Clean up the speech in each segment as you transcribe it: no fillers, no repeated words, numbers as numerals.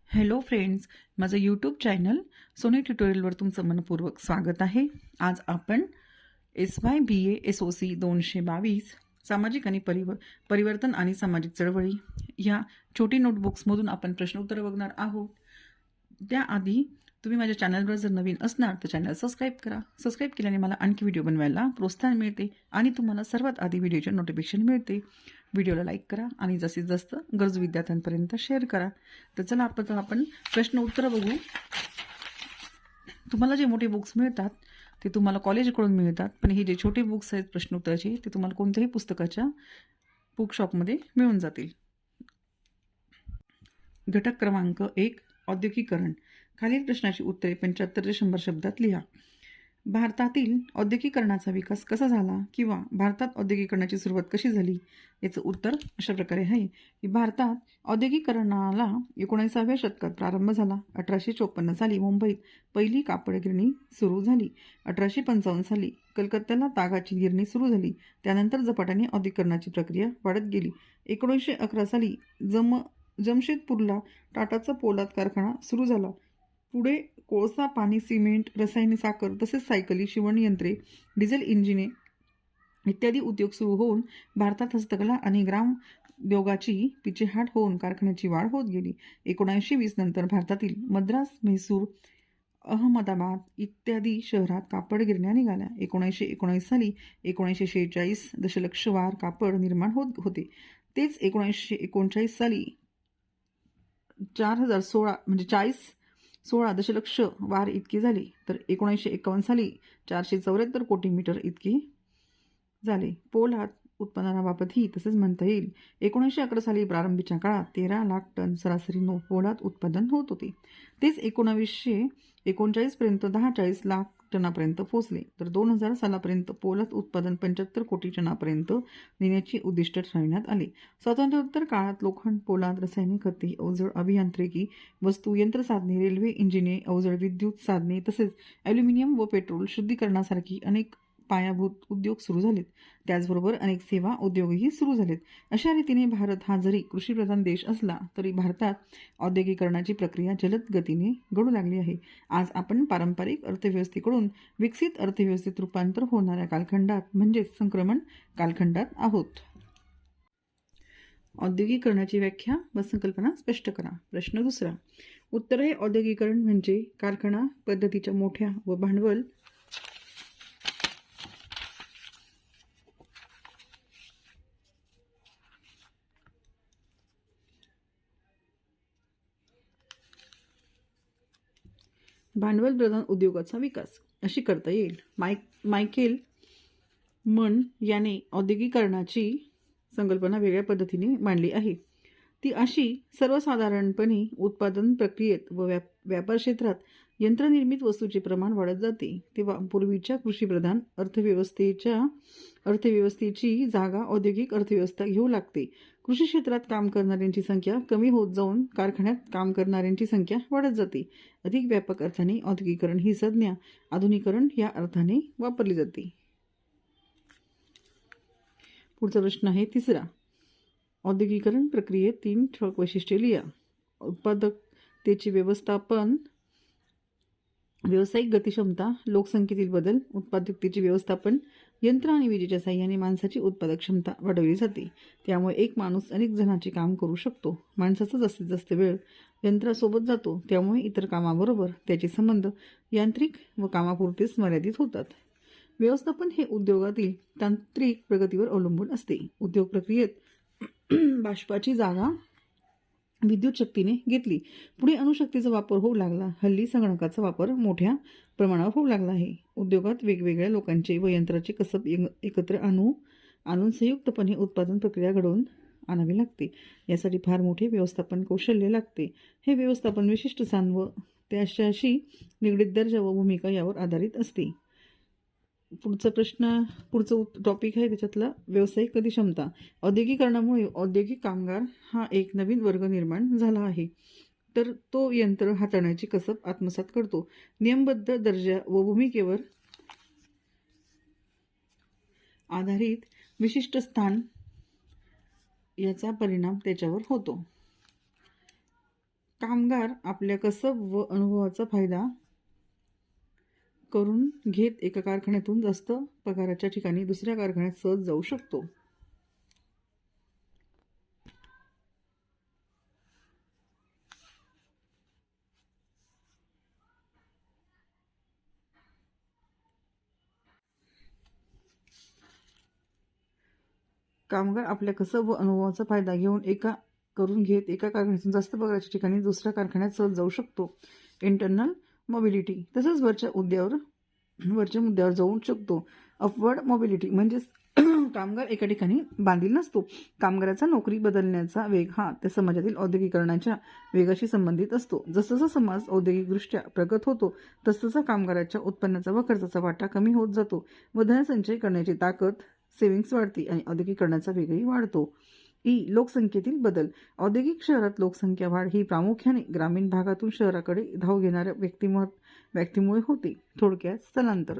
Hello friends, माझं YouTube channel Sony ट्युटोरियलवर तुमचं मनपूर्वक स्वागत आहे. आज आपण SYBA SOC 222 सामाजिक आणि परिवर्तन आणि सामाजिक चळवळी ह्या छोटी नोटबुक्समधून आपण प्रश्नोत्तर बघणार आहोत. त्याआधी तुम्ही माझ्या चॅनलवर जर नवीन असणार तर चॅनल सबस्क्राईब करा. सबस्क्राईब केल्याने मला आणखी व्हिडिओ बनवायला प्रोत्साहन मिळते आणि तुम्हाला सर्वात आधी व्हिडिओचे नोटिफिकेशन मिळते. व्हिडिओला लाईक करा आणि जास्तीत जास्त गरजू विद्यार्थ्यांपर्यंत शेअर करा. तर चला आपण प्रश्न उत्तर बघू. तुम्हाला जे मोठे बुक्स मिळतात ते तुम्हाला कॉलेजकडून मिळतात, पण हे जे छोटे बुक्स आहेत प्रश्नोत्तराचे ते तुम्हाला कोणत्याही पुस्तकाच्या बुकशॉपमध्ये मिळून जातील. घटक क्रमांक 1, औद्योगिकीकरण. खालील प्रश्नाची उत्तरे 75 ते 100 शब्दात लिहा. भारतातील औद्योगिकीकरणाचा विकास कसा झाला किंवा भारतात औद्योगिकीकरणाची सुरुवात कशी झाली? याचं उत्तर अशा प्रकारे आहे की भारतात औद्योगिकीकरणाला 19व्या शतकात प्रारंभ झाला. 1854 साली मुंबईत पहिली कापड गिरणी सुरू झाली. 1855 साली कलकत्त्याला तागाची गिरणी सुरू झाली. त्यानंतर झपाट्याने औद्योगिकीकरणाची प्रक्रिया वाढत गेली. 1911 साली जमशेदपूरला टाटाचा पोलाद कारखाना सुरू झाला. पुढे कोळसा, पाणी, सिमेंट, रसायने, साखर तसेच सायकली, शिवणयंत्रे, डिझेल इंजिने इत्यादी उद्योग सुरू होऊन भारतात हस्तकला आणि ग्रामोद्योगाची पिछेहाट होऊन कारखान्याची वाढ होत गेली. 1920 नंतर भारतातील मद्रास, म्हैसूर, अहमदाबाद इत्यादी शहरात कापड गिरण्या निघाल्या. 1919 साली 1946 दशलक्ष वार कापड निर्माण होत होते. तेच 1939 साली 16 दशलक्ष वार इतकी झाली. तर 1951 साली 474 कोटी मीटर इतकी झाले. पोलाद उत्पादनाबाबतही तसेच म्हणता येईल. 1911 साली प्रारंभीच्या काळात 13 लाख टन सरासरी पोलाद उत्पादन होत होते. तेच 1939 पर्यंत 40 लाख टनापर्यंत पोहोचले. तर 2000 सालापर्यंत पोलाद उत्पादन 75 कोटी टनापर्यंत नेण्याचे उद्दिष्ट ठरविण्यात आले. स्वातंत्र्योत्तर काळात लोखंड, पोलाद, रसायने, खते, अवजड अभियांत्रिकी वस्तू, यंत्रसाधने, रेल्वे इंजिने, अवजड विद्युत साधने तसेच ॲल्युमिनियम व पेट्रोल शुद्धीकरणासारखी अनेक पायाभूत उद्योग सुरू झालेत. त्याचबरोबर अनेक सेवा उद्योगही सुरू झालेत. अशा रीतीने भारत हा जरी कृषीप्रधान देश असला तरी भारतात औद्योगिकीकरणाची प्रक्रिया जलद गतीने घडू लागली आहे. आज आपण पारंपरिक अर्थव्यवस्थेकडून विकसित अर्थव्यवस्थेत रूपांतर होणाऱ्या कालखंडात म्हणजेच संक्रमण कालखंडात आहोत. औद्योगिकीकरणाची व्याख्या व संकल्पना स्पष्ट करा. प्रश्न दुसरा. उत्तर आहे औद्योगिकीकरण म्हणजे कारखाना पद्धतीच्या मोठ्या व भांडवल प्रधान उद्योगाचा विकास अशी करता येईल. मायकेल मन याने औद्योगिकीकरणाची संकल्पना वेगळ्या पद्धतीने मांडली आहे. ती अशी: सर्वसाधारणपणे उत्पादन प्रक्रियेत व व्यापार क्षेत्रात यंत्रनिर्मित वस्तूचे प्रमाण वाढत जाते तेव्हा पूर्वीच्या कृषीप्रधान अर्थव्यवस्थेची जागा औद्योगिक अर्थव्यवस्था घेऊ लागते. कृषी क्षेत्रात काम करणाऱ्यांची संख्या कमी होत जाऊन कारखान्यात काम करणाऱ्यांची संख्या वाढत जाते. अधिक व्यापक अर्थाने औद्योगिकीकरण ही संज्ञा आधुनिकीकरण या अर्थाने वापरली जाते. पुढचा प्रश्न आहे तिसरा. औद्योगिकीकरण प्रक्रियेत 3 ठळक वैशिष्ट्ये लिहा. उत्पादकतेचे व्यवस्थापन, व्यावसायिक गतिक्षमता, लोकसंख्येतील बदल. उत्पादकतेचे व्यवस्थापन: यंत्र आणि विजेच्या साहाय्याने माणसाची उत्पादक क्षमता वाढवली जाते. त्यामुळे एक माणूस अनेक जणांचे काम करू शकतो. माणसाचा जास्तीत जास्त वेळ यंत्रासोबत जातो, त्यामुळे इतर कामाबरोबर त्याचे संबंध यांत्रिक व कामापुरतेच मर्यादित होतात. व्यवस्थापन हे उद्योगातील तांत्रिक प्रगतीवर अवलंबून असते. उद्योग प्रक्रियेत बाष्पाची जागा विद्युत शक्तीने घेतली. पुढे अणुशक्तीचा वापर होऊ लागला. हल्ली संगणकाचा वापर मोठ्या प्रमाणावर होऊ लागला आहे. उद्योगात वेगवेगळ्या लोकांचे व यंत्राचे कसब एकत्र आणून संयुक्तपणे उत्पादन प्रक्रिया घडवून आणावी लागते. यासाठी फार मोठे व्यवस्थापन कौशल्य लागते. हे व्यवस्थापन विशिष्ट स्थान व त्याच्याशी निगडीत दर्जा व भूमिका यावर आधारित असते. पुढचं टॉपिक आहे त्याच्यातला व्यावसायिक गतिक्षमता. औद्योगिकीकरणामुळे औद्योगिक कामगार हा एक नवीन वर्ग निर्माण झाला आहे. तर तो यंत्र हाताळण्याची कसब आत्मसात करतो. नियमबद्ध दर्जा व भूमिकेवर आधारित विशिष्ट स्थान याचा परिणाम त्याच्यावर होतो. कामगार आपल्या कसब व अनुभवाचा फायदा करून घेत एका कारखान्यातून जास्त पगाराच्या ठिकाणी दुसऱ्या कारखान्यात सहज जाऊ शकतो. कामगार आपल्या कसब व अनुभवाचा फायदा करून घेत एका कारखान्यातून जास्त पगाराच्या ठिकाणी दुसऱ्या कारखान्यात सहज जाऊ शकतो. Internal mobility. तसंच वरच्या मुद्द्यावर जाऊ शकतो. अपवर्ड मोबिलिटी म्हणजेच कामगार एका ठिकाणी बांधील नसतो. कामगाराचा नोकरी बदलण्याचा वेग हा त्या समाजातील औद्योगिकरणाच्या वेगाशी संबंधित असतो. जसजसा समाज औद्योगिकदृष्ट्या प्रगत होतो तसतसा कामगाराच्या उत्पन्नाचा व खर्चाचा वाटा कमी होत जातो व धनसंचय करण्याची ताकद सेव्हिंग्स वाढते आणि औद्योगिकरणाचा वेगही वाढतो. लोकसंख्येतील बदल. औद्योगिक शहरात लोकसंख्या वाढ ही प्रामुख्याने ग्रामीण भागातून शहराकडे धाव घेणाऱ्या व्यक्तीमुळे होते. थोडक्यात स्थलांतर.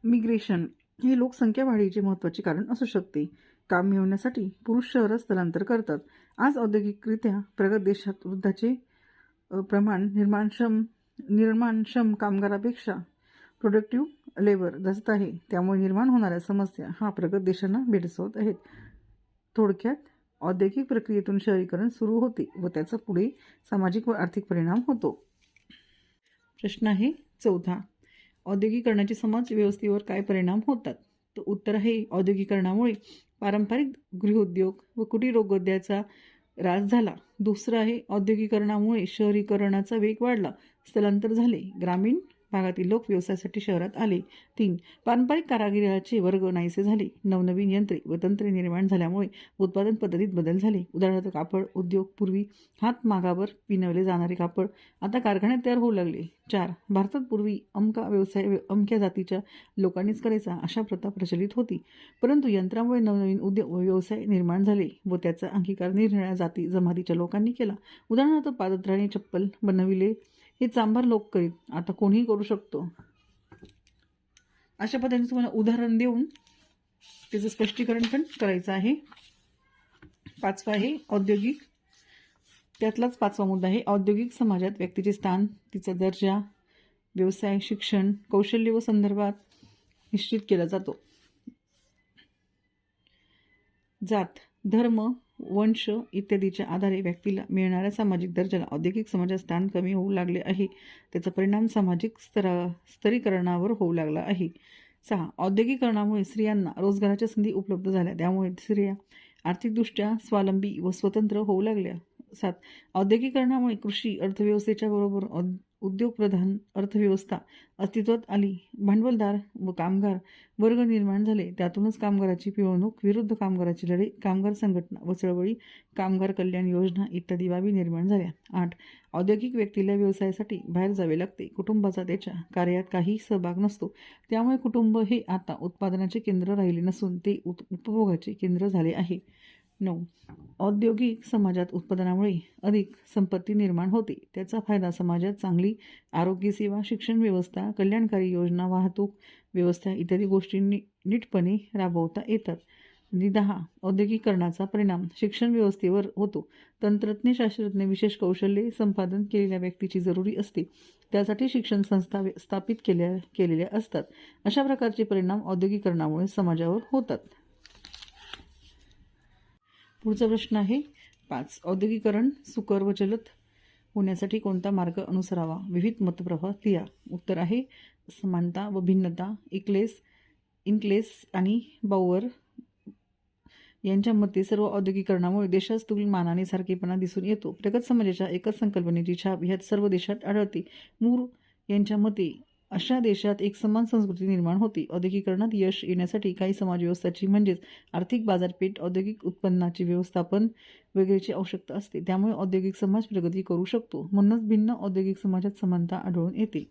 मिग्रेशन हे लोकसंख्या वाढीचे महत्त्वाचे कारण असू शकते. काम मिळवण्यासाठी पुरुष शहरात स्थलांतर करतात. आज औद्योगिकरित्या प्रगत देशात वृद्धाचे प्रमाण निर्माणक्षम कामगारापेक्षा प्रोडक्टिव्ह लेबर जास्त आहे. त्यामुळे निर्माण होणाऱ्या समस्या हा प्रगत देशांना भेडसावत आहेत. थोडक्यात औद्योगिक प्रक्रियेतून शहरीकरण सुरू होते व त्याचा पुढे सामाजिक व आर्थिक परिणाम होतो. प्रश्न आहे 14. औद्योगिकरणाचे समाज व्यवस्थेवर काय परिणाम होतात? तर उत्तर आहे औद्योगिकरणामुळे पारंपरिक गृहोद्योग व कुटीरोद्योगाचा ऱ्हास झाला. दुसरं आहे औद्योगिकरणामुळे शहरीकरणाचा वेग वाढला, स्थलांतर झाले, ग्रामीण भागातील लोक व्यवसायासाठी शहरात आले. 3. पारंपरिक कारागिराचे वर्ग नाहीसे झाले. नवनवीन यंत्रे व तंत्रे निर्माण झाल्यामुळे उत्पादन पद्धतीत बदल झाले. उदाहरणार्थ कापड उद्योग. पूर्वी हातमागावर विणवले जाणारे कापड आता कारखान्यात तयार होऊ लागले. 4. भारतात पूर्वी अमका व्यवसाय अमक्या जातीच्या लोकांनीच करायचा अशा प्रथा प्रचलित होती. परंतु यंत्रामुळे नवनवीन उद्योग व व्यवसाय निर्माण झाले व त्याचा अंगीकार निरनिराळ्या जाती जमातीच्या लोकांनी केला. उदाहरणार्थ पादत्राणे चप्पल बनविले हे चांभार लोक करीत, आता कोणीही करू शकतो. अशा पद्धतीने तुम्हाला उदाहरण देऊन त्याचं स्पष्टीकरण पण करायचं आहे. 5 आहे औद्योगिक. त्यातलाच 5वा मुद्दा आहे औद्योगिक समाजात व्यक्तीचे स्थान, तिचा दर्जा, व्यवसाय, शिक्षण, कौशल्य व संदर्भात निश्चित केला जातो. जात, धर्म, वंश इत्यादीच्या आधारे व्यक्तीला मिळणाऱ्या सामाजिक दर्जाला औद्योगिक समाजात स्थान कमी होऊ लागले आहे. त्याचा परिणाम सामाजिक स्तरीकरणावर होऊ लागला आहे. 6. औद्योगिकरणामुळे स्त्रियांना रोजगाराच्या संधी उपलब्ध झाल्या, त्यामुळे स्त्रिया आर्थिकदृष्ट्या स्वावलंबी व स्वतंत्र होऊ लागल्या. 7. औद्योगिकरणामुळे कृषी अर्थव्यवस्थेच्या बरोबर उद्योगप्रधान अर्थव्यवस्था अस्तित्वात आली. भांडवलदार व कामगार वर्ग निर्माण झाले. त्यातूनच कामगाराची पिळवणूक, विरुद्ध कामगाराची लढाई, कामगार संघटना व चळवळी, कामगार कल्याण योजना इत्यादी बाबी निर्माण झाल्या. 8. औद्योगिक व्यक्तीला व्यवसायासाठी बाहेर जावे लागते. कुटुंबाचा त्याच्या कार्यात काही सहभाग नसतो. त्यामुळे कुटुंब हे आता उत्पादनाचे केंद्र राहिले नसून ते उपभोगाचे केंद्र झाले आहे. 9. औद्योगिक समाजात उत्पादनामुळे अधिक संपत्ती निर्माण होते. त्याचा फायदा समाजात चांगली आरोग्यसेवा, शिक्षण व्यवस्था, कल्याणकारी योजना, वाहतूक व्यवस्था इत्यादी गोष्टी नीटपणे राबवता येतात. 10. औद्योगिकरणाचा परिणाम शिक्षण व्यवस्थेवर होतो. तंत्रज्ञ शास्त्रज्ञ विशेष कौशल्ये संपादन केलेल्या व्यक्तीची जरुरी असते. त्यासाठी शिक्षण संस्था स्थापित केलेल्या असतात. अशा प्रकारचे परिणाम औद्योगिकरणामुळे समाजावर होतात. पुढचा प्रश्न आहे 5. औद्योगिकरण सुकर व जलद होण्यासाठी कोणता मार्ग अनुसरावा? विविध मतप्रवाह लिहा. उत्तर आहे समानता व भिन्नता. इनक्लेस आणि बाउअर यांच्या मते सर्व औद्योगिकरणामुळे देशात स्थूल मानाने सारखेपणा दिसून येतो. प्रगत समाजाच्या एकच संकल्पनेची छाप ह्या सर्व देशात आढळते. मूर यांच्या मते अशा देशात एक समान संस्कृती निर्माण होते. औद्योगिकरणात यश येण्यासाठी काही समाजव्यवस्थाची म्हणजेच आर्थिक बाजारपेठ, औद्योगिक उत्पन्नाचे व्यवस्थापन वगैरेची आवश्यकता असते. त्यामुळे औद्योगिक समाज प्रगती करू शकतो. म्हणूनच भिन्न औद्योगिक समाजात समानता आढळून येते.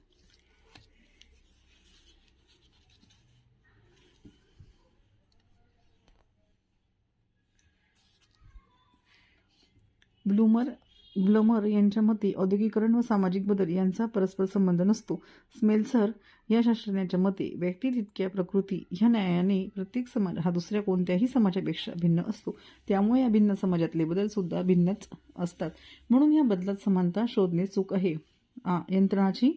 ब्लूमर ब्लमर यांच्या मते औद्योगिकरण व सामाजिक बदल यांचा परस्पर संबंध नसतो. स्मेल्सर या शास्त्रज्ञाच्या मते व्यक्ती तितक्या प्रकृती ह्या न्यायाने प्रत्येक समाज हा दुसऱ्या कोणत्याही समाजापेक्षा भिन्न असतो. त्यामुळे या भिन्न समाजातले बदल सुद्धा भिन्नच असतात. म्हणून या बदलात समानता शोधणे चूक आहे. यंत्रणाची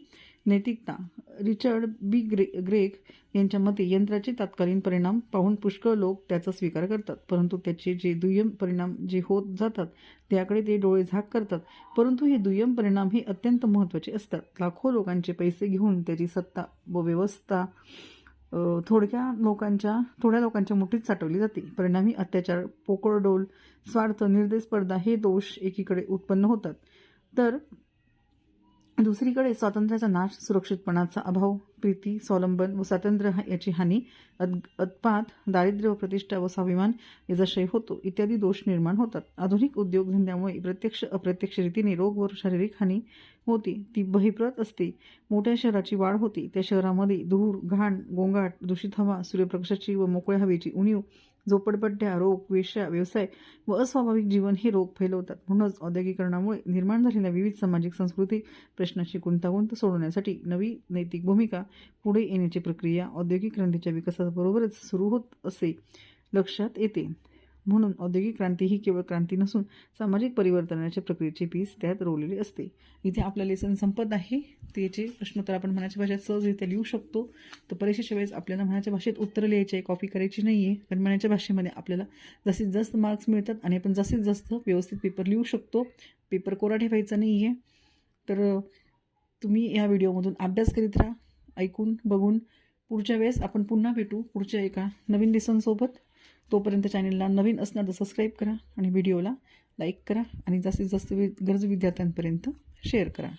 नैतिकता. रिचर्ड बी ग्रेग यांच्या मते यंत्राचे तात्कालीन परिणाम पाहून पुष्कळ लोक त्याचा स्वीकार करतात, परंतु त्याचे जे दुय्यम परिणाम जे होत जातात त्याकडे ते डोळे झाक करतात. परंतु हे दुय्यम परिणाम हे अत्यंत महत्त्वाचे असतात. लाखो लोकांचे पैसे घेऊन त्याची सत्ता व व्यवस्था थोड्या लोकांच्या मुठीत साठवली जाते. परिणामी अत्याचार, पोकळ डोल, स्वार्थ, निर्दय स्पर्धा हे दोष एकीकडे उत्पन्न होतात, तर दुसरीकडे स्वातंत्र्याचा नाश, सुरक्षितपणाचा अभाव, प्रीती, स्वावलंबन व स्वातंत्र्य याची हानी, उत्पात, दारिद्र्य व प्रतिष्ठा व स्वाभिमान याचा क्षय होतो इत्यादी दोष निर्माण होतात. आधुनिक उद्योगधंद्यामुळे प्रत्यक्ष अप्रत्यक्ष रीतीने रोग व शारीरिक हानी होते, ती बहिप्रत असते. मोठ्या शहराची वाढ होते, त्या शहरामध्ये धूर, घाण, गोंगाट, दूषित हवा, सूर्यप्रकाशाची व मोकळ्या हवेची उणीव, झोपडपट्ट्या, रोग, वेश्या, व्यवसाय व अस्वाभाविक जीवन हे रोग फैलवतात. म्हणूनच औद्योगिकरणामुळे निर्माण झालेल्या विविध सामाजिक सांस्कृतिक प्रश्नांची गुंतागुंत सोडवण्यासाठी नवी नैतिक भूमिका पुढे येण्याची प्रक्रिया औद्योगिक क्रांतीच्या विकासाबरोबरच सुरू होत असे लक्षात येते. म्हणून औद्योगिक क्रांती ही केवळ क्रांती नसून सामाजिक परिवर्तनाच्या प्रक्रियेचे पीस त्यात रोवलेले असते. इथे आपलं लेसन संपत आहे. त्याचे प्रश्नोत्तर आपण मनाच्या भाषेत सहजरित्या लिहू शकतो. तर परीक्षेच्या वेळेस आपल्याला मनाच्या भाषेत उत्तरं लिहायची आहे, कॉपी करायची नाही आहे. कारण मनाच्या भाषेमध्ये आपल्याला जास्तीत जास्त मार्क्स मिळतात आणि आपण जास्तीत जास्त व्यवस्थित पेपर लिहू शकतो. पेपर कोरा ठेवायचा नाही आहे. तर तुम्ही या व्हिडिओमधून अभ्यास करीत राहा, ऐकून बघून. पुढच्या वेळेस आपण पुन्हा भेटू पुढच्या एका नवीन लेसनसोबत. तोपर्यंत चॅनलला नवीन असणार तर सबस्क्राईब करा आणि व्हिडिओला लाईक करा आणि जास्तीत जास्त गरजू विद्यार्थ्यांपर्यंत शेअर करा.